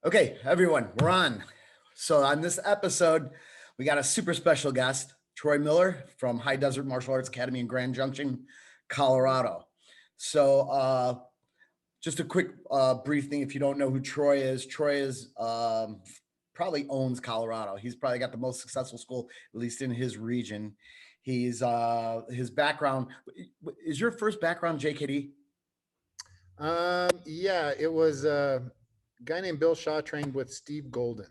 Okay, everyone, we're on. So on this episode, we got a super special guest, Troy Miller from High Desert Martial Arts Academy in Grand Junction, Colorado. So just a quick brief thing. If you don't know who Troy is probably owns Colorado. He's probably got the most successful school, at least in his region. He's his background. Is your first background JKD? Yeah, it was a guy named Bill Shaw trained with Steve Golden.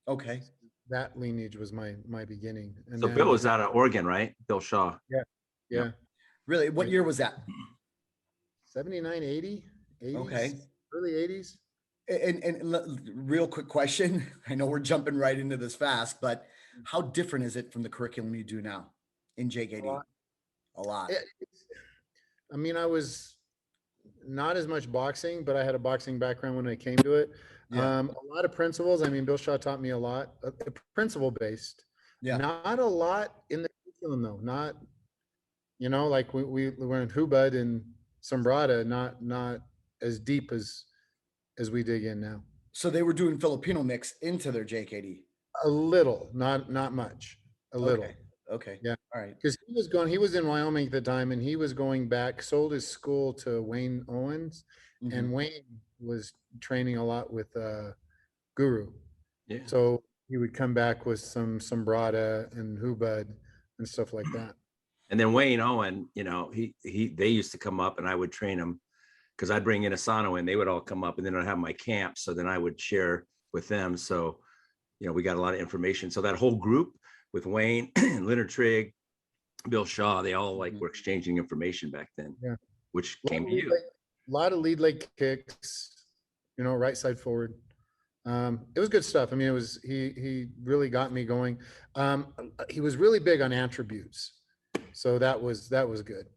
Okay. That lineage was my beginning, and So Bill was out of Oregon, right? Bill Shaw. yeah, yeah, Really? What yeah. year was that? 79, 80, 80s, Okay. early 80s. And real quick question. I know we're jumping right into this fast, but how different is it from the curriculum you do now in JKD? A lot. I mean, I was not as much boxing, but I had a boxing background when I came to it. Yeah. A lot of principles. I mean, Bill Shaw taught me a lot, principle based. Yeah. Not a lot in the curriculum though. Not, like we learned Hubud and Sombrada, not as deep as we dig in now. So they were doing Filipino mix into their JKD. A little, not much. A little. Okay. Yeah. All right. Because he was in Wyoming at the time, and he was going back, sold his school to Wayne Owens, and Wayne was training a lot with Guru. Yeah. So he would come back with some Sombrada and Hubud and stuff like that. And then Wayne Owen, they used to come up and I would train them because I'd bring in Asano and they would all come up and then I'd have my camp. So then I would share with them. So, we got a lot of information. So that whole group with Wayne, Leonard Trigg, Bill Shaw, they all were exchanging information back then, which came to you. A lot of lead leg kicks, right side forward. It was good stuff. I mean, he really got me going. He was really big on attributes. So that was good.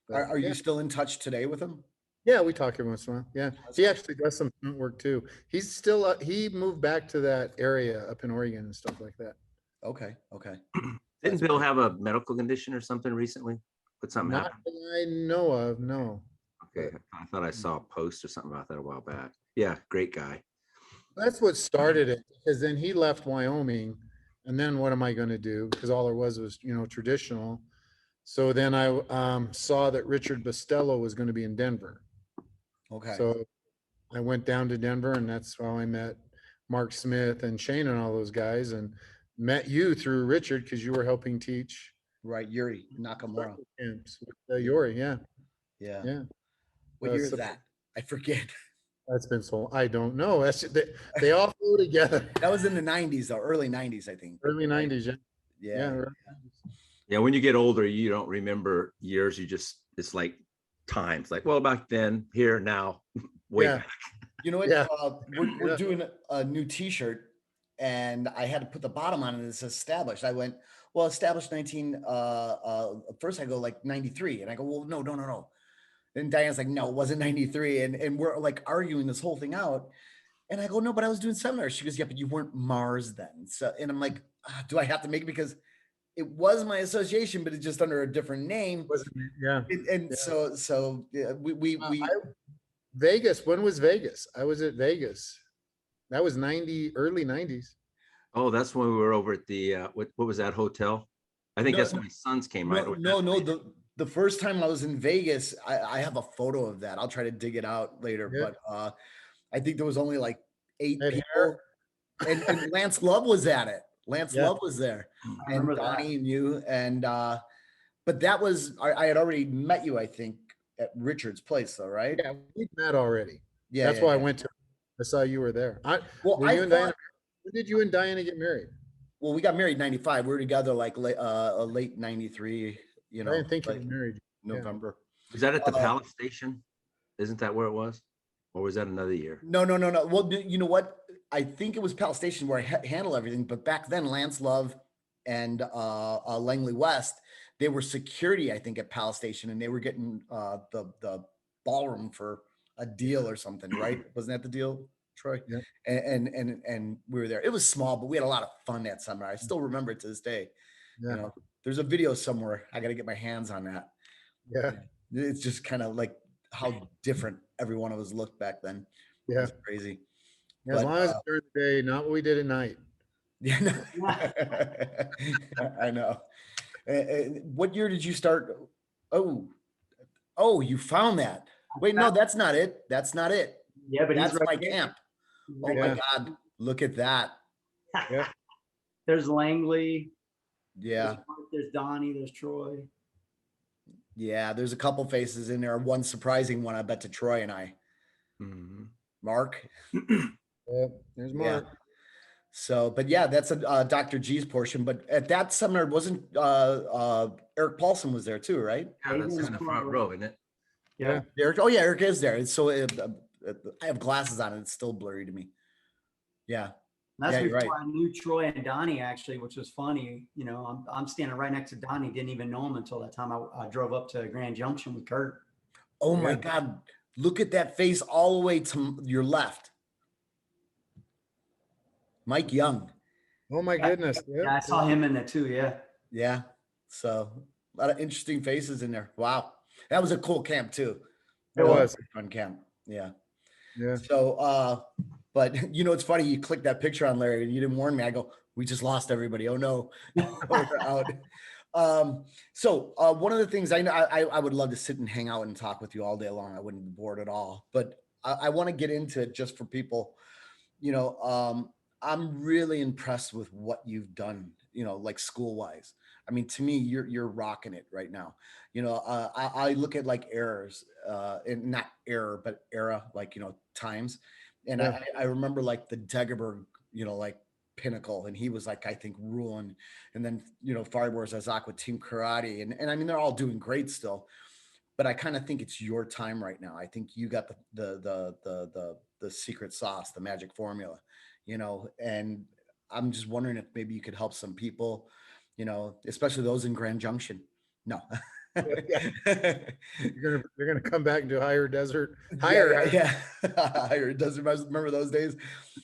But, Are you still in touch today with him? Yeah, we talk every once in a while. Yeah, he actually does some stunt work too. He's still he moved back to that area up in Oregon and stuff like that. Okay. Didn't Bill have a medical condition or something recently? But something Not happened? that I know of, no. Okay, I thought I saw a post or something about that a while back. Yeah, great guy. That's what started it, because then he left Wyoming, and then what am I going to do? Because all there was traditional. So then I saw that Richard Bostello was going to be in Denver. Okay. So I went down to Denver, and that's how I met Mark Smith and Shane and all those guys, and met you through Richard because you were helping teach. Right, Yuri Nakamura. Camps with Yuri, yeah. What year is that? I forget. That's been so. I don't know. That's they all flew together. That was in the 90s, though, early 90s, I think. Early 90s, Yeah. Yeah, when you get older, you don't remember years. It's like times. Like, well, back then, here, now, way back. You know what? Yeah. We're doing a new T-shirt, and I had to put the bottom on it. It's established. I went, well, established 19. First, I go like 93, and I go, well, no. And Diane's like, no, it wasn't 93, and we're like arguing this whole thing out. And I go, no, but I was doing seminars. She goes, yeah, but you weren't Mars then. So, and I'm like, do I have to make it because it was my association, but it's just under a different name. So we Vegas. When was Vegas? I was at Vegas. That was early 90s. Oh, that's when we were over at the what was that hotel? I think that's when my sons came, right? No. The first time I was in Vegas, I have a photo of that. I'll try to dig it out later. Yeah. But I think there was only like 8 people, and Lance Love was at it. Love was there, and Donnie and you, and but that was I had already met you, I think, at Richard's place, though, right? Yeah, we met already. Yeah, that's why I went to. I saw you were there. When did you and Diana get married? Well, we got married in 95. We were together like late 93. I didn't think you were married. November. Was that at the Palace Station? Isn't that where it was? Or was that another year? No. Well, you know what? I think it was Palace Station where I handle everything. But back then, Lance Love and Langley West, they were security, I think, at Palace Station, and they were getting the ballroom for a deal or something, right? Wasn't that the deal, Troy? Yeah. And we were there. It was small, but we had a lot of fun that summer. I still remember it to this day. Yeah. There's a video somewhere. I got to get my hands on that. Yeah. It's just kind of like how different every one of us looked back then. Yeah. It's crazy. As But, long as it's during the day, not what we did at night. yeah, no. I know. What year did you start? Oh, oh, you found that. Wait, no, that's not it. That's not it. Yeah, but he's That's right my there. camp. He's Oh right my Yeah. God. Look at that. Yeah. There's Langley. Yeah. There's Mark, there's Donnie. There's Troy. Yeah. There's a couple faces in there. One surprising one, I bet, to Troy and I. Mhm. Mark. Yeah. There's Yeah. Mark. So, but yeah, that's a Dr. G's portion. But at that seminar, wasn't Eric Paulson was there too, right? Yeah, that's in the front row, isn't it? Yeah. Eric. Oh yeah, Eric is there. And so I have glasses on, and it's still blurry to me. Yeah. That's Yeah, you're before right. I knew Troy and Donnie, actually, which was funny. You know, I'm standing right next to Donnie. Didn't even know him until that time I drove up to Grand Junction with Kurt. Oh my Yeah. God. Look at that face all the way to your left. Mike Young. Oh my goodness. Yeah, I saw him in there too. Yeah. Yeah. So a lot of interesting faces in there. Wow. That was a cool camp too. It was. A fun camp. Yeah. Yeah. So, but you know, it's funny. You clicked that picture on Larry and you didn't warn me. I go, we just lost everybody. Oh no. We're out. So one of the things I know, I would love to sit and hang out and talk with you all day long. I wouldn't be bored at all, but I want to get into it just for people, you know, I'm really impressed with what you've done, you know, like school wise. I mean, to me, you're rocking it right now. You know, I look at like errors, and not error, but era, like, you know, times. And Yeah. I remember like the Degerberg, you know, like pinnacle, and he was like, I think ruling. And then, you know, Firebor's Azak with Team Karate. And I mean, they're all doing great still, but I kind of think it's your time right now. I think you got the secret sauce, the magic formula, you know, and I'm just wondering if maybe you could help some people, you know, especially those in Grand Junction. No. You're gonna come back into higher desert. Yeah. Higher. Doesn't remember those days.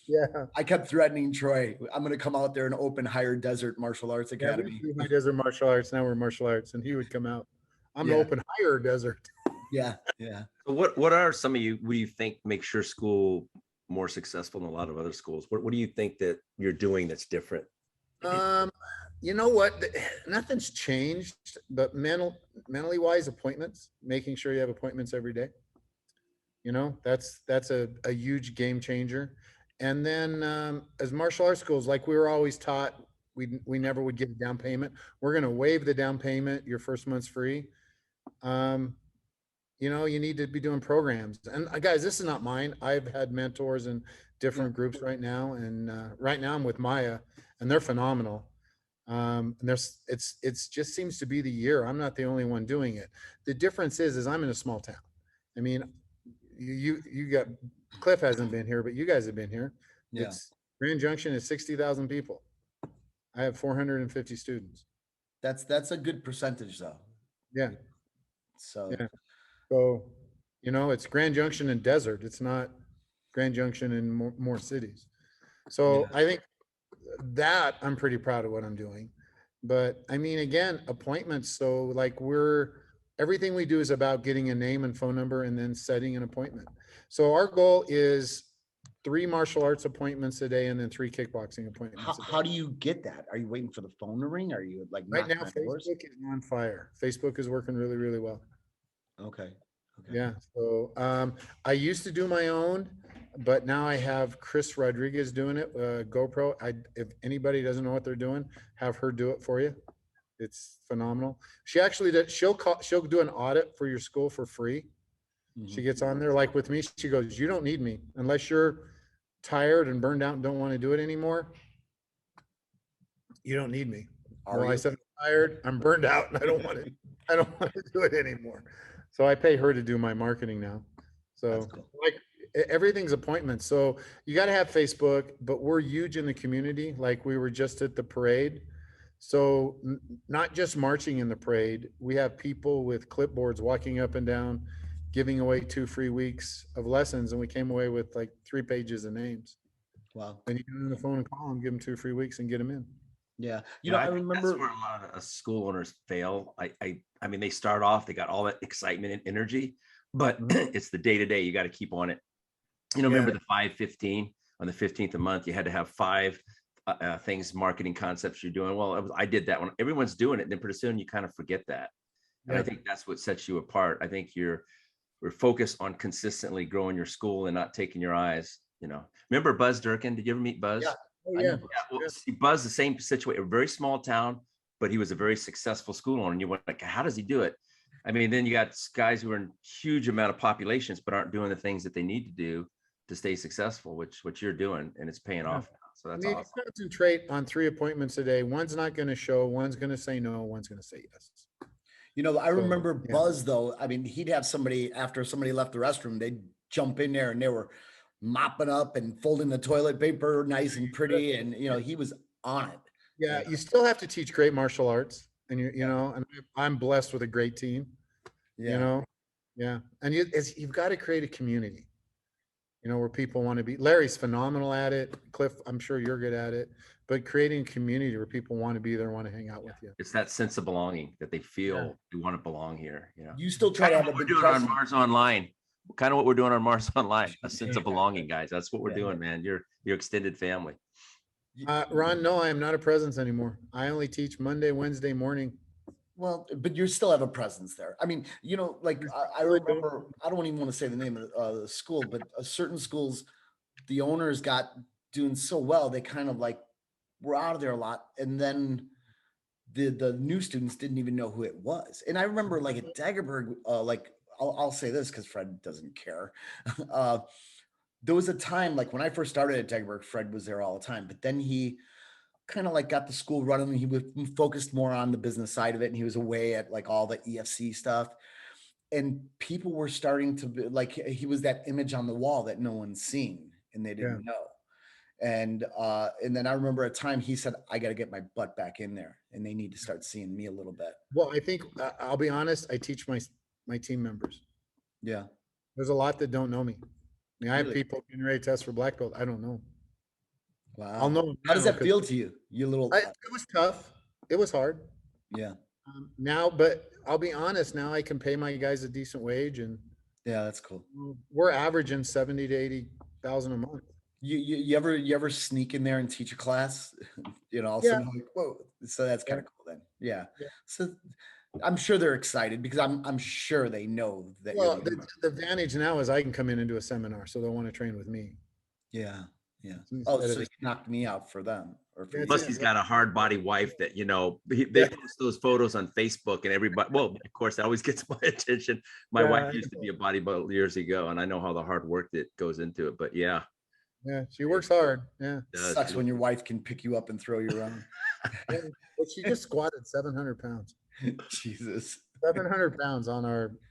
Yeah. I kept threatening Troy. I'm going to come out there and open Higher Desert Martial Arts Yeah, we Academy. do high desert martial arts. Now we're martial arts, and he would come out. I'm Yeah. gonna open higher desert. Yeah. Yeah. So what are some of you, what do you think makes your school more successful than a lot of other schools? What do you think that you're doing that's different? You know what? Nothing's changed, but mentally wise, appointments, making sure you have appointments every day. You know, that's a huge game changer. And then as martial arts schools, like we were always taught, we never would give a down payment. We're going to waive the down payment. Your first month's free. You know, you need to be doing programs. And guys, this is not mine. I've had mentors in different groups right now. And right now I'm with Maya, and they're phenomenal. And it's just seems to be the year. I'm not the only one doing it. The difference is I'm in a small town. I mean, you got, Cliff hasn't been here, but you guys have been here. Yeah. It's Grand Junction is 60,000 people. I have 450 students. That's a good percentage though. Yeah. So Yeah. So, you know, it's Grand Junction and desert. It's not Grand Junction and more cities. So Yeah. I think that I'm pretty proud of what I'm doing. But I mean, again, appointments. So like everything we do is about getting a name and phone number and then setting an appointment. So our goal is 3 martial arts appointments a day and then 3 kickboxing appointments a day. how do you get that? Are you waiting for the phone to ring? Are you like Right now, knocking on doors? Facebook is on fire. Facebook is working really, really well. Okay. Okay. Yeah. So I used to do my own, but now I have Chris Rodriguez doing it. GoPro. If anybody doesn't know what they're doing, have her do it for you. It's phenomenal. She actually does. She'll do an audit for your school for free. Mhm. She gets on there like with me. She goes, "You don't need me unless you're tired and burned out and don't want to do it anymore. You don't need me." Well, I said, "I'm tired. I'm burned out, and I don't want to do it anymore." So I pay her to do my marketing now. So That's cool. like everything's appointments. So you got to have Facebook, but we're huge in the community. Like we were just at the parade. So not just marching in the parade, we have people with clipboards walking up and down, giving away 2 free weeks of lessons. And we came away with like 3 pages of names. Wow. And you get on the phone and call them, give them 2 free weeks and get them in. Yeah. You know, I think remember. that's where a lot of school owners fail. I mean, they start off, they got all that excitement and energy, but it's the day to day. You got to keep on it. You know, remember the 5:15 on the 15th of the month, you had to have 5 things, marketing concepts you're doing. Well, I did that when everyone's doing it. And then pretty soon you kind of forget that. And I think that's what sets you apart. I think we're focused on consistently growing your school and not taking your eyes, Remember Buzz Durkin? Did you ever meet Buzz? Yeah. Oh, yeah. Well, see, Buzz, the same situation, a very small town, but he was a very successful school owner. And you went like, how does he do it? I mean, then you got guys who are in huge amount of populations, but aren't doing the things that they need to do to stay successful, which you're doing, and it's paying off now. So that's awesome. If you concentrate on 3 appointments a day, one's not going to show, one's going to say no, one's going to say yes. I remember Buzz though. I mean, he'd have somebody after somebody left the restroom, they'd jump in there and they were mopping up and folding the toilet paper nice and pretty. And, he was on it. Yeah. You still have to teach great martial arts, and and I'm blessed with a great team, Yeah. And you've got to create a community, where people want to be. Larry's phenomenal at it. Cliff, I'm sure you're good at it, but creating a community where people want to be there, want to hang out with you. It's that sense of belonging that they feel they want to belong here. You still try to have a big doing on Mars Online. Kind of what we're doing on Mars Online, a sense of belonging, guys. That's what we're doing, man. Your extended family. Ron, no, I am not a presence anymore. I only teach Monday, Wednesday morning. Well, but you still have a presence there. I mean, I remember, I don't even want to say the name of the school, but certain schools, the owners got doing so well, they kind of like were out of there a lot. And then the new students didn't even know who it was. And I remember like at Daggerberg, I'll say this because Fred doesn't care. There was a time like when I first started at Daggerberg, Fred was there all the time, but then he kind of like got the school running. He focused more on the business side of it, and he was away at like all the EFC stuff. And people were starting to be like, he was that image on the wall that no one's seen and they didn't know. And then I remember a time he said, I got to get my butt back in there and they need to start seeing me a little bit. Well, I think I'll be honest. I teach my team members. Yeah. There's a lot that don't know me. I mean, I have people getting ready to test for black belt. I don't know. Wow. I'll know. How does that feel to you? You little. It was tough. It was hard. Yeah. Now, but I'll be honest. Now I can pay my guys a decent wage, and yeah, that's cool. We're averaging 70 to 80,000 a month. You ever sneak in there and teach a class? All of a sudden, like, whoa. So that's kind of cool then. Yeah. So I'm sure they're excited because I'm sure they know that. Well, the advantage now is I can come in and do a seminar, so they'll want to train with me. Yeah. Yeah. Oh, so you knocked me out for them. Plus, he's got a hard body wife that, they post those photos on Facebook and everybody, well, of course, that always gets my attention. My wife used to be a bodybuilder years ago, and I know how the hard work that goes into it, but yeah. Yeah, she works hard. Yeah. It sucks when your wife can pick you up and throw you around. Well, she just squatted 700 pounds. Jesus. 700 pounds on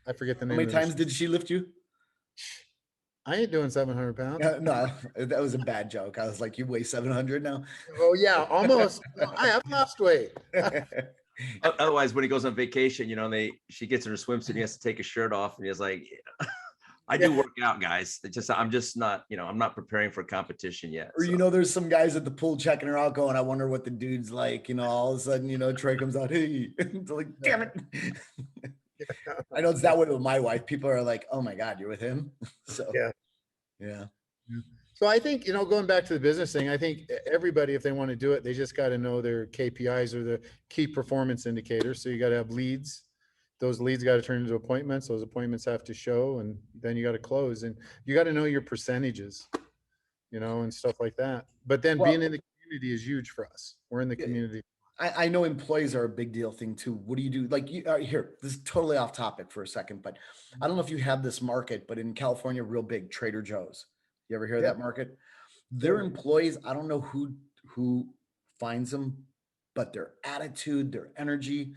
I forget the name. How many times did she lift you? I ain't doing 700 pounds. No, that was a bad joke. I was like, you weigh 700 now? Oh, yeah, almost. I have lost weight. Otherwise, when he goes on vacation, she gets in her swimsuit and he has to take his shirt off, and he's like, I do work out, guys. I'm just not, I'm not preparing for competition yet. Or, there's some guys at the pool checking her out going, I wonder what the dude's like, all of a sudden, Troy comes out, hey, it's like, damn it. I know it's that way with my wife. People are like, oh my God, you're with him. So, yeah. So I think, going back to the business thing, I think everybody, if they want to do it, they just got to know their KPIs or the key performance indicators. So you got to have leads. Those leads got to turn into appointments. Those appointments have to show, and then you got to close, and you got to know your percentages, and stuff like that. But then being in the community is huge for us. We're in the community. I know employees are a big deal thing too. What do you do? Like here, this is totally off topic for a second, but I don't know if you have this market, but in California, real big, Trader Joe's. You ever hear of that market? Their employees, I don't know who finds them, but their attitude, their energy,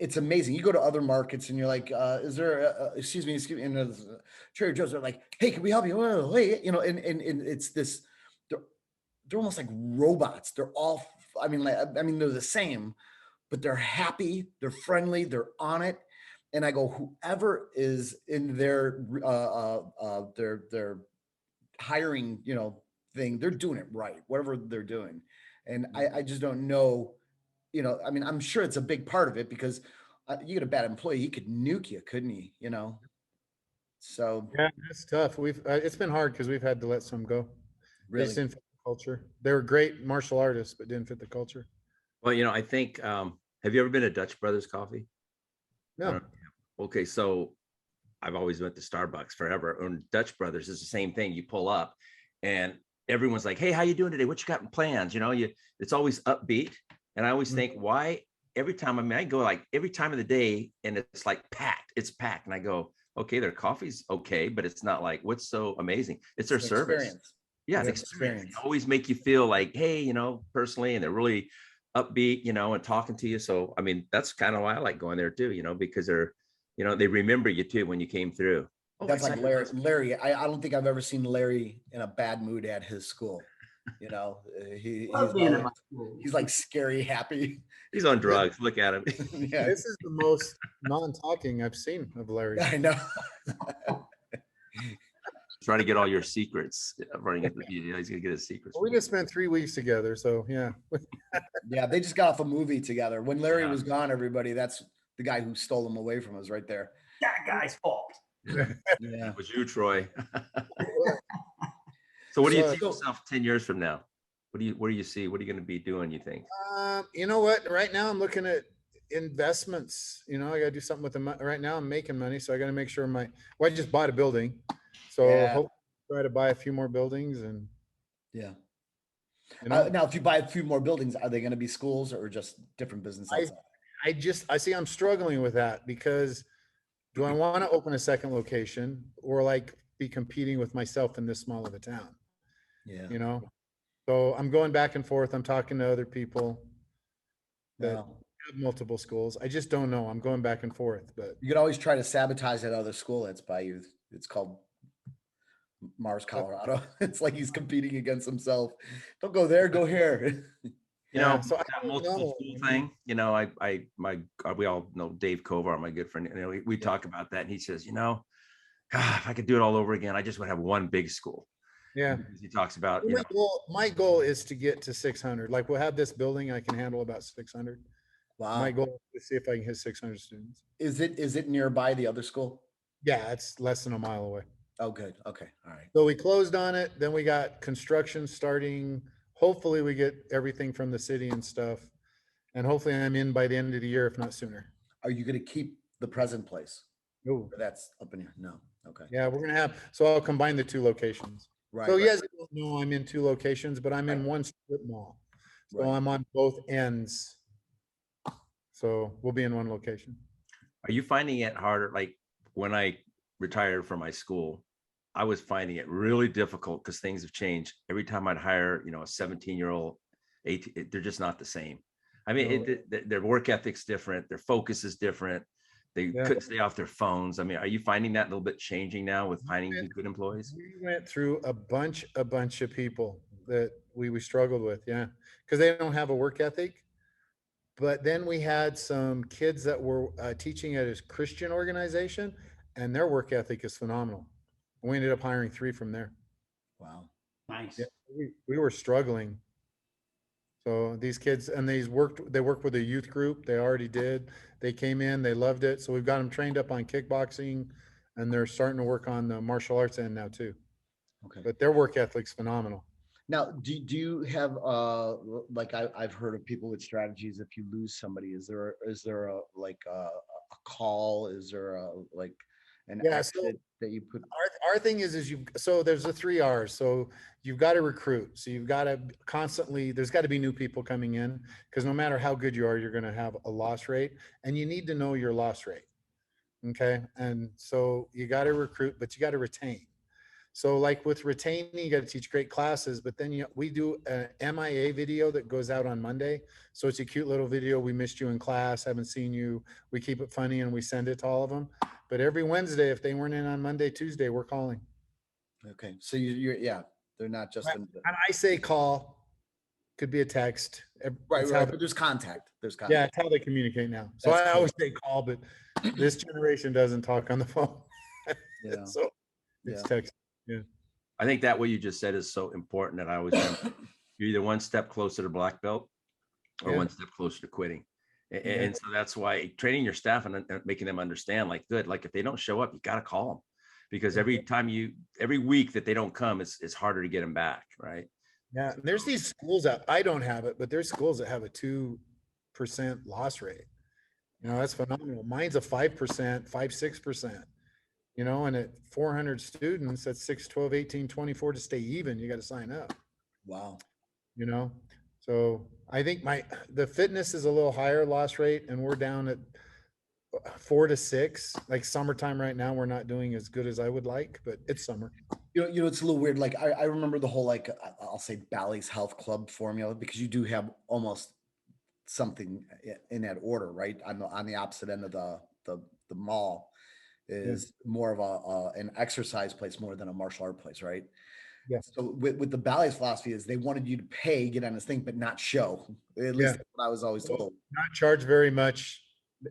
it's amazing. You go to other markets and you're like, is there, excuse me, and Trader Joe's are like, hey, can we help you? Oh, hey, and it's this, they're almost like robots. They're all, they're the same, but they're happy, they're friendly, they're on it. And I go, whoever is in their hiring, thing, they're doing it right, whatever they're doing. And I just don't know, I'm sure it's a big part of it because you get a bad employee, he could nuke you, couldn't he? So yeah, that's tough. It's been hard because we've had to let some go. They Really? just didn't fit the culture. They were great martial artists, but didn't fit the culture. Well, I think, have you ever been to Dutch Brothers Coffee? I No. don't- Okay, so I've always went to Starbucks forever. And Dutch Brothers is the same thing. You pull up and everyone's like, "Hey, how you doing today? What you got in plans?" It's always upbeat. And I always Mhm. think, why every time, I go like every time of the day and it's like packed, it's packed. And I go, okay, their coffee's okay, but it's not like, what's so amazing? It's their It's an service. experience. Yeah, the Yeah. experience. They always make you feel like, hey, personally, and they're really upbeat, and talking to you. So, I mean, that's kind of why I like going there too, because they remember you too when you came through. Oh, That's it's like Larry. I don't think I've ever seen Larry in a bad mood at his school. Love being in my school. He's like scary happy. He's on drugs. Look at him. Yeah, This is the most non-talking I've seen of Larry. I know. Trying to get all your secrets. He's gonna get his secrets. We just spent 3 weeks together, so yeah. Yeah, they just got off a movie together. When Larry Yeah. was gone, everybody, that's the guy who stole him away from us right there. That guy's fault. Yeah. It was you, Troy. So what do you So- see yourself 10 years from now? What do you see? What are you going to be doing, you think? You know what? Right now I'm looking at investments. I got to do something with the money. Right now I'm making money, so I got to make sure I just bought a building. So Yeah. hope try to buy a few more buildings and Yeah. know, Now, if you buy a few more buildings, are they going to be schools or just different businesses? I see I'm struggling with that because do I want to open a second location or like be competing with myself in this small of a town? Yeah. So I'm going back and forth. I'm talking to other people that Well, have multiple schools. I just don't know. I'm going back and forth, but you could always try to sabotage that other school that's by you. It's called Mars, Colorado. It's like he's competing against himself. Don't go there, go here. yeah, so I that don't multiple know. school thing, we all know Dave Kovar, my good friend. We talk about that, and he says, if I could do it all over again, I just would have one big school. Yeah. Because he talks about, My goal is to get to 600. Like we'll have this building, I can handle about 600. Wow. My goal is to see if I can hit 600 students. Is it nearby the other school? Yeah, it's less than a mile away. Oh, good. Okay. All right. So we closed on it. Then we got construction starting. Hopefully we get everything from the city and stuff. And hopefully I'm in by the end of the year, if not sooner. Are you going to keep the present place? Oh, Or that's up in here? No. Okay. yeah, so I'll combine the two locations. Right. So right. yes, don't know I'm in two locations, but I'm in one strip mall. So Right. I'm on both ends. So we'll be in one location. Are you finding it harder? Like when I retired from my school, I was finding it really difficult because things have changed. Every time I'd hire, a 17-year-old, 18, they're just not the same. I mean, their work ethic's different. Their focus is different. They couldn't stay off their phones. I mean, are you finding that a little bit changing now with finding good employees? We went through a bunch of people that we struggled with. Yeah. Because they don't have a work ethic. But then we had some kids that were teaching at his Christian organization, and their work ethic is phenomenal. We ended up hiring 3 from there. Wow. Nice. Yeah, we were struggling. So these kids, and they worked with a youth group. They already did. They came in, they loved it. So we've got them trained up on kickboxing, and they're starting to work on the martial arts end now too. Okay. But their work ethic's phenomenal. Now, do you have like I've heard of people with strategies if you lose somebody, is there a like a call? Is there a like an exit that you put? Our thing is so there's the 3 R's. So you've got to recruit. So you've got to constantly, there's got to be new people coming in, because no matter how good you are, you're going to have a loss rate, and you need to know your loss rate. Okay. And so you got to recruit, but you got to retain. So like with retaining, you got to teach great classes, but then we do an MIA video that goes out on Monday. So it's a cute little video. We missed you in class, haven't seen you. We keep it funny and we send it to all of them. But every Wednesday, if they weren't in on Monday, Tuesday, we're calling. Okay. So you're they're not just And I say call, could be a text. right. It's Right. how But there's contact. There's yeah, contact. it's how they communicate now. So That's I cool. always say call, but this generation doesn't talk on the phone. Yeah. So it's Yeah. text. I think that what you just said is so important that I always you're either one step closer to black belt or Yeah. one step closer to quitting. And, Yeah. and so that's why training your staff and making them understand, like, good, like if they don't show up, you got to call them, because every week that they don't come, it's harder to get them back, right? Yeah, and there's these schools that I don't have it, but there's schools that have a 2% loss rate. You know, that's phenomenal. Mine's a 5%, 5-6%. You know, and at 400 students, that's 6, 12, 18, 24 to stay even. You got to sign up. Wow. You know, so I think the fitness is a little higher loss rate, and we're down at 4 to 6. Like summertime right now, we're not doing as good as I would like, but it's summer. You know, it's a little weird. Like I remember the whole, like, I'll say Bally's Health Club formula, because you do have almost something in that order, right? On the opposite end of the mall is more of an exercise place more than a martial art place, right? Yes. So with the Bally's philosophy is they wanted you to pay, get on this thing, but not show. At least that's what I was always told. Not charge very much.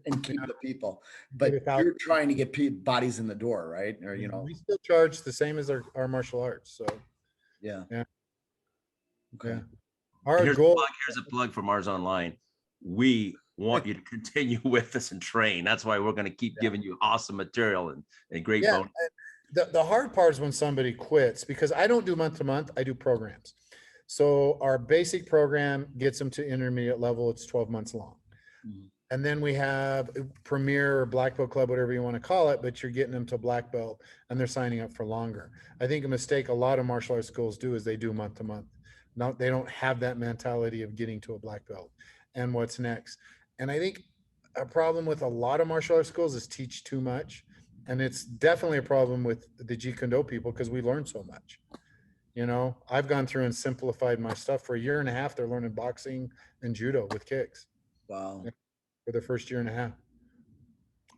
And keep the people, but you're trying to get bodies in the door, right? Or, you know, we still charge the same as our martial arts. So yeah. Okay. Yeah. Our Here's goal. here's a plug from Mars Online. We want you to continue with us and train. That's why we're going to keep giving you awesome material and great bonus. The hard part is when somebody quits, because I don't do month to month, I do programs. So our basic program gets them to intermediate level. It's 12 months long. Mhm. And then we have Premier or Black Belt Club, whatever you want to call it, but you're getting them to Black Belt and they're signing up for longer. I think a mistake a lot of martial arts schools do is they do month to month. Now they don't have that mentality of getting to a Black Belt and what's next. And I think a problem with a lot of martial arts schools is teach too much. And it's definitely a problem with the Jeet Kune Do people because we learn so much. You know, I've gone through and simplified my stuff. For a year and a half, they're learning boxing and judo with kicks. Wow. For the first year and a half.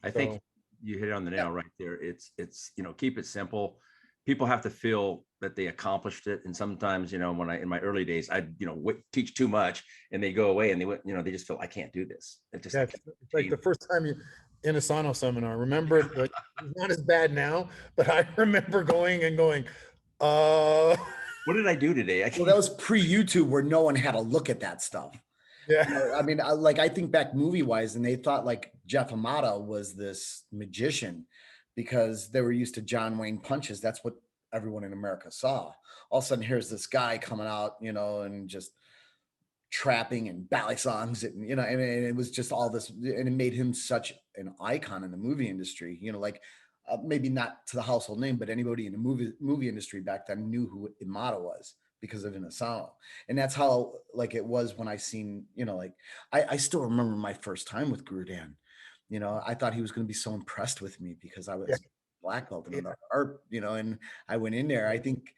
I think you hit it on the nail right there. It's, you know, keep it simple. People have to feel that they accomplished it. And sometimes, you know, in my early days, I, you know, teach too much and they go away and they, you know, they just feel, I can't do this. It just, it's like the first time you in a Sano seminar, remember, like, it's not as bad now, but I remember going, what did I do today? Well, that was pre-YouTube where no one had to look at that stuff. Yeah. You know, I mean, I think back movie wise, and they thought like Jeff Amata was this magician because they were used to John Wayne punches. That's what everyone in America saw. All of a sudden, here's this guy coming out, you know, and just trapping and ballet songs, and, you know, and it was just all this, and it made him such an icon in the movie industry. You know, like maybe not to the household name, but anybody in the movie industry back then knew who Amata was because of Inasano. And that's how, like, it was when I seen, you know, like, I still remember my first time with Grudan. You know, I thought he was going to be so impressed with me because I was black belt in art, you know, and I went in there. I think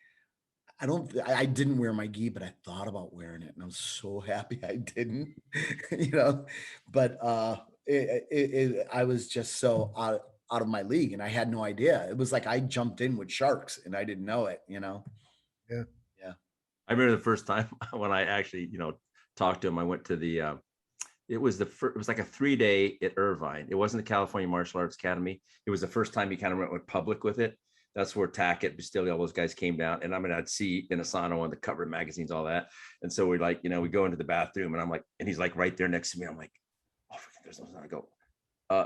I didn't wear my gi, but I thought about wearing it and I'm so happy I didn't, you know, but I was just so out of my league and I had no idea. It was like I jumped in with sharks and I didn't know it, you know? Yeah. I remember the first time when I actually, you know, talked to him, I went to the, it was like a 3-day at Irvine. It wasn't the California Martial Arts Academy. It was the first time he kind of went public with it. That's where Tackett, Bastilio, all those guys came down. And I mean, I'd see Inasano on the cover of magazines, all that. And so we're like, you know, we go into the bathroom and I'm like, and he's like right there next to me. I'm like, oh, there's no sign. I go,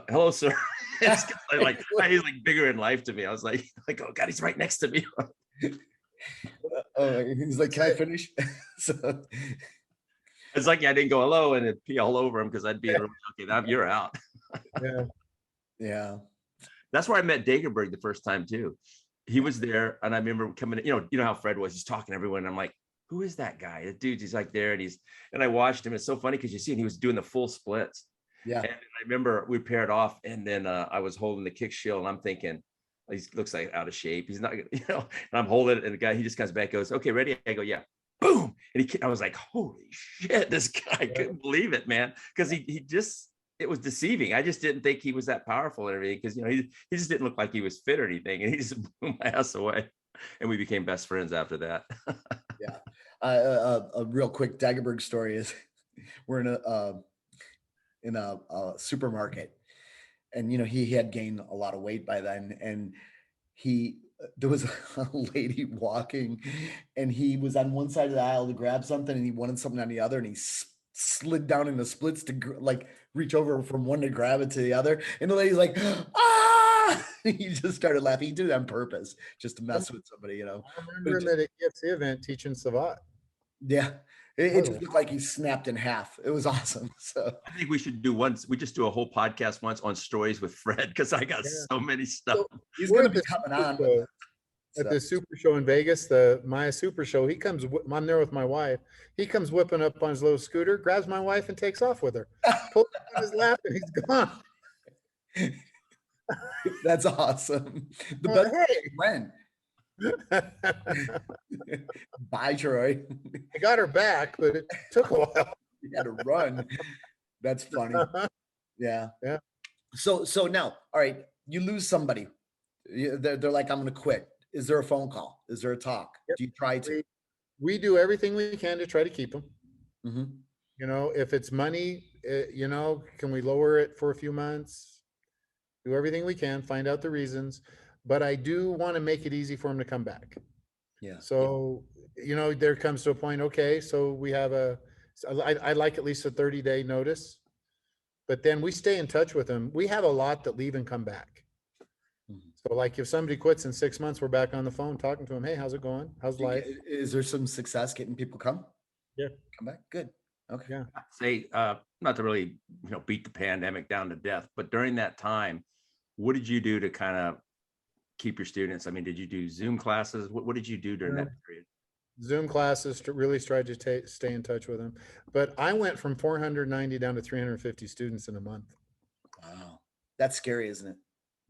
hello, sir. Like, he's like bigger in life to me. I was like, oh God, he's right next to me. He's like, can I finish? So it's like I didn't go hello and it'd pee all over him because I'd be okay, now you're out. Yeah. That's where I met Dagerberg the first time too. He was there and I remember coming in, you know how Fred was, he's talking to everyone. And I'm like, who is that guy? The dude, he's like there and I watched him. It's so funny because you see him, he was doing the full splits. Yeah. And I remember we paired off and then I was holding the kick shield and I'm thinking, he looks like out of shape. He's not, you know, and I'm holding it and the guy, he just comes back, goes, okay, ready? I go, yeah. Boom. And I was like, holy shit, this guy, couldn't believe it, man. Cause he just, it was deceiving. I just didn't think he was that powerful and everything. Cause you know, he just didn't look like he was fit or anything. And he just blew my ass away. And we became best friends after that. Yeah. A real quick Dagerberg story is we're in a supermarket and, you know, he had gained a lot of weight by then. And there was a lady walking and he was on one side of the aisle to grab something and he wanted something on the other and he slid down in the splits to like reach over from one to grab it to the other. And the lady's like, ah, You just started laughing. You did it on purpose just to mess with somebody, you know. I remember him at a EFC event teaching Savat. Yeah. It That just was looked like he snapped in half. It was awesome. So I think we should do once. We just do a whole podcast once on stories with Fred because I got Yeah. so many stuff. So he's we're going to at be the coming Super on. Show- So, at the Super Show in Vegas, the Maya Super Show. He comes. I'm there with my wife. He comes whipping up on his little scooter, grabs my wife, and takes off with her. Pulls her on his lap, and he's gone. that's awesome. The I'm best like, when. Bye, Troy. I got her back, but it took a while. You had to run. That's funny. Yeah. Yeah. So now, all right, you lose somebody. They're like, I'm going to quit. Is there a phone call? Is there a talk? Yep. Do you try to? We do everything we can to try to keep them. Mm-hmm. You know, if it's money, you know, can we lower it for a few months? Do everything we can, find out the reasons. But I do want to make it easy for them to come back. Yeah. So, you know, there comes to a point, okay, so we have I like at least a 30-day notice. But then we stay in touch with them. We have a lot that leave and come back. Mhm. So like if somebody quits in 6 months, we're back on the phone talking to them. Hey, how's it going? How's life? Is there some success getting people come? Yeah. Come back? Good. Okay. Yeah. I'd say not to really beat the pandemic down to death, but during that time, what did you do to kind of keep your students? I mean, did you do Zoom classes? What did you do during that period? Zoom classes to really try to stay in touch with them. But I went from 490 down to 350 students in a month. Wow. That's scary, isn't it?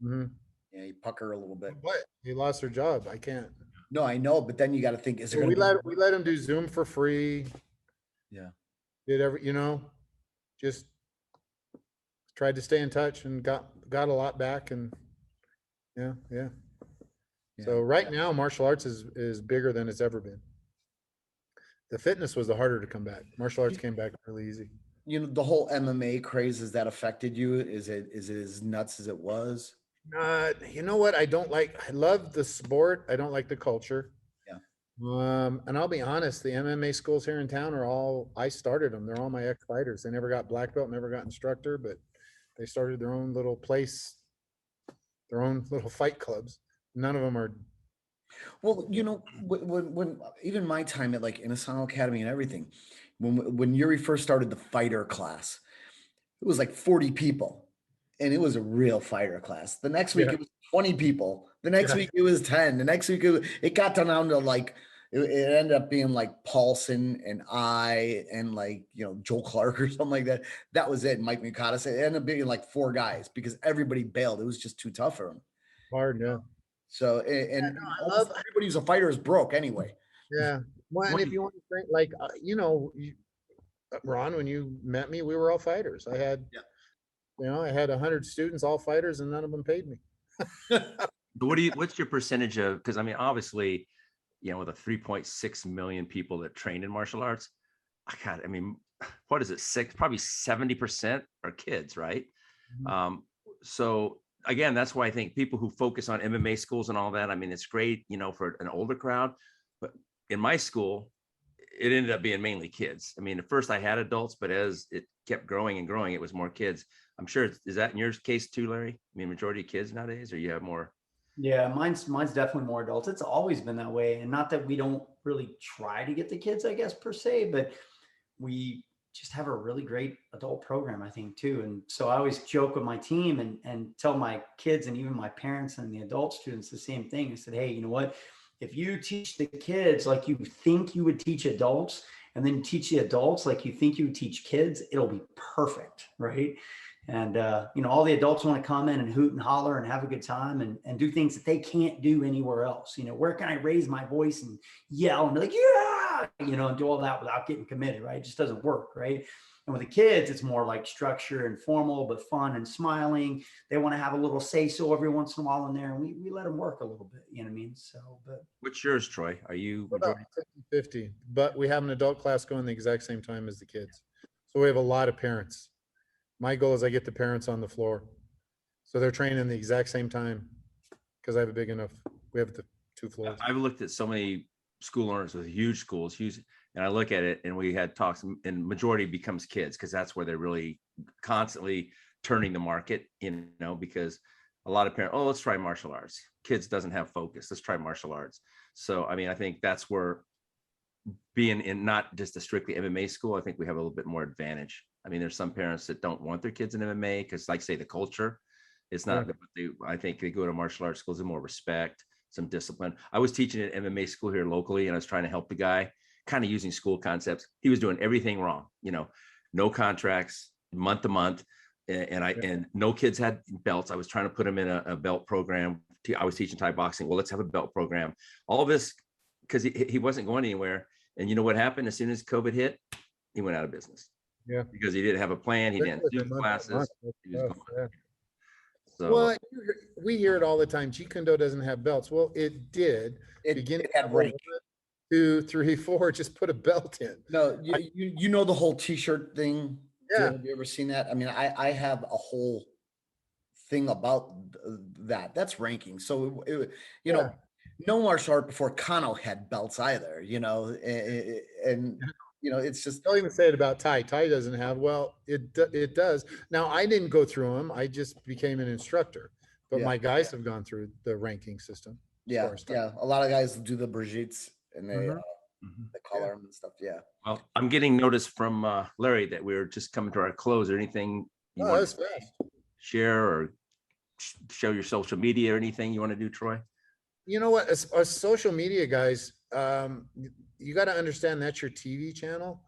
Mhm. Yeah, you pucker a little bit. But he lost their job. I can't. No, I know, but then you got to think, is there So going we let them do Zoom for free. Yeah. Did every, you know, just tried to stay in touch and got a lot back. And yeah. So right now martial arts is bigger than it's ever been. The fitness was the harder to come back. Martial arts came back really easy. You know, the whole MMA craze, has that affected you? Is it as nuts as it was? You know what? I love the sport. I don't like the culture. Yeah. And I'll be honest, the MMA schools here in town I started them. They're all my ex-fighters. They never got black belt, never got instructor, but they started their own little place, their own little fight clubs. None of them are. Well, you know, when even my time at like Inasano Academy and everything, when Yuri first started the fighter class, it was like 40 people, and it was a real fighter class. The next week Yeah. it was 20 people. The next Yeah. week it was 10. The next week it got down to like it ended up being like Paulson and I and like Joel Clark or something like that. That was it. Mike Mikata said it ended up being like 4 guys because everybody bailed. It was just too tough for them. Hard, yeah. So and I almost love- everybody who's a fighter is broke anyway. Yeah. Well, and if you want to think like, Ron, when you met me, we were all fighters. I had, I had 100 students, all fighters, and none of them paid me. What's your percentage of, because I mean, obviously, with the 3.6 million people that train in martial arts, I mean, what is it? Probably 70% are kids, right? Mhm. So again, that's why I think people who focus on MMA schools and all that, I mean, it's great, for an older crowd, but in my school, it ended up being mainly kids. I mean, at first I had adults, but as it kept growing and growing, it was more kids. I'm sure, is that in your case too, Larry? I mean, majority of kids nowadays, or you have more? Yeah, mine's definitely more adults. It's always been that way. And not that we don't really try to get the kids, I guess, per se, but we just have a really great adult program, I think, too. And so I always joke with my team and tell my kids and even my parents and the adult students the same thing. I said, hey, you know what? If you teach the kids like you think you would teach adults, and then you teach the adults like you think you would teach kids, it'll be perfect, right? And all the adults want to come in and hoot and holler and have a good time and do things that they can't do anywhere else. Where can I raise my voice and yell and be like, yeah, and do all that without getting committed, right? It just doesn't work, right? And with the kids, it's more like structure and formal, but fun and smiling. They want to have a little say-so every once in a while in there, and we let them work a little bit, you know what I mean? So, but What's yours, Troy? Are you About majority? 50-50, but we have an adult class going the exact same time as the kids. So we have a lot of parents. My goal is I get the parents on the floor. So they're training the exact same time because I have we have the 2 floors. I've looked at so many school owners with huge schools, and I look at it and we had talks, and majority becomes kids because that's where they're really constantly turning the market, because a lot of parents, oh, let's try martial arts. Kids doesn't have focus. Let's try martial arts. So, I mean, I think that's where being in not just a strictly MMA school, I think we have a little bit more advantage. I mean, there's some parents that don't want their kids in MMA because, like, say, the culture, it's not. I think they go to martial arts schools with more respect, some discipline. I was teaching at MMA school here locally, and I was trying to help the guy, kind of using school concepts. He was doing everything wrong. No contracts, month to month, and no kids had belts. I was trying to put him in a belt program. I was teaching Thai boxing. Well, let's have a belt program. All this because he wasn't going anywhere. And you know what happened? As soon as COVID hit, he went out of business. Yeah. Because he didn't have a plan. He didn't do classes. He was going. So, well, we hear it all the time. Jeet Kune Do doesn't have belts. Well, it did. It had rank. 2, 3, 4. Just put a belt in. No, you know the whole T-shirt thing. Yeah. Have you ever seen that? I mean, I have a whole thing about that. That's ranking. So no martial art before Kano had belts either. And it's just don't even say it about Thai. Thai doesn't have. Well, it does. Now I didn't go through them. I just became an instructor. But my guys have gone through the ranking system. Yeah. A lot of guys do the Brigittes and they color them and stuff. Yeah. Well, I'm getting notice from Larry that we're just coming to our close. Or anything you want to share or show your social media or anything you want to do, Troy? You know what? As social media guys, you got to understand that's your TV channel.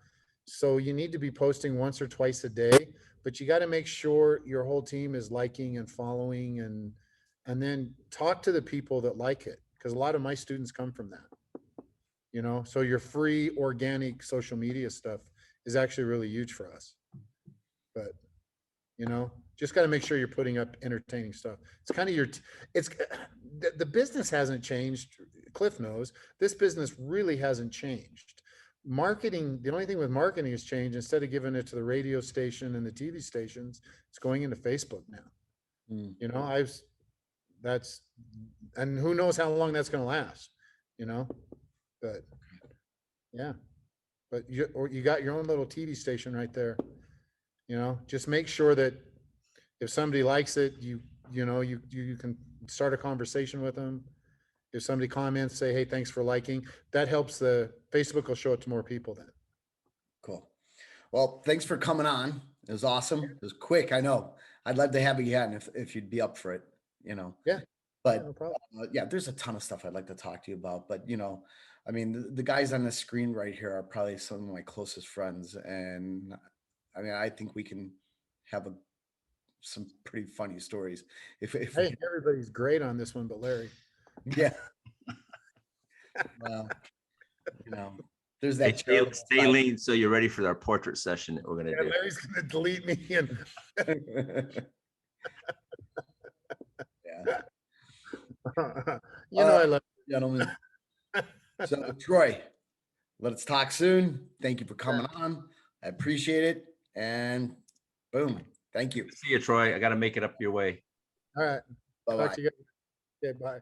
So you need to be posting once or twice a day, but you got to make sure your whole team is liking and following and then talk to the people that like it. Because a lot of my students come from that, so your free organic social media stuff is actually really huge for us. But, just got to make sure you're putting up entertaining stuff. It's kind of the business hasn't changed. Cliff knows this business really hasn't changed. Marketing, the only thing with marketing has changed. Instead of giving it to the radio station and the TV stations, it's going into Facebook now. And who knows how long that's going to last, but yeah, but you got your own little TV station right there. Just make sure that if somebody likes it, you can start a conversation with them. If somebody comments, say, hey, thanks for liking. That helps. The Facebook will show it to more people then. Cool. Well, thanks for coming on. It was awesome. It was quick. I know. I'd love to have you again if you'd be up for it, Yeah. But no problem. there's a ton of stuff I'd like to talk to you about. But, I mean, the guys on the screen right here are probably some of my closest friends. And I mean, I think we can have some pretty funny stories. If everybody's great on this one, but Larry. Yeah. Well, there's that. Stay lean, so you're ready for our portrait session that we're going to do. Larry's going to delete me. And yeah. I love you, gentlemen. So, Troy, let's talk soon. Thank you for coming on. I appreciate it. And boom. Thank you. See you, Troy. I got to make it up your way. All right. Bye-bye. Talk to you guys. Okay, bye.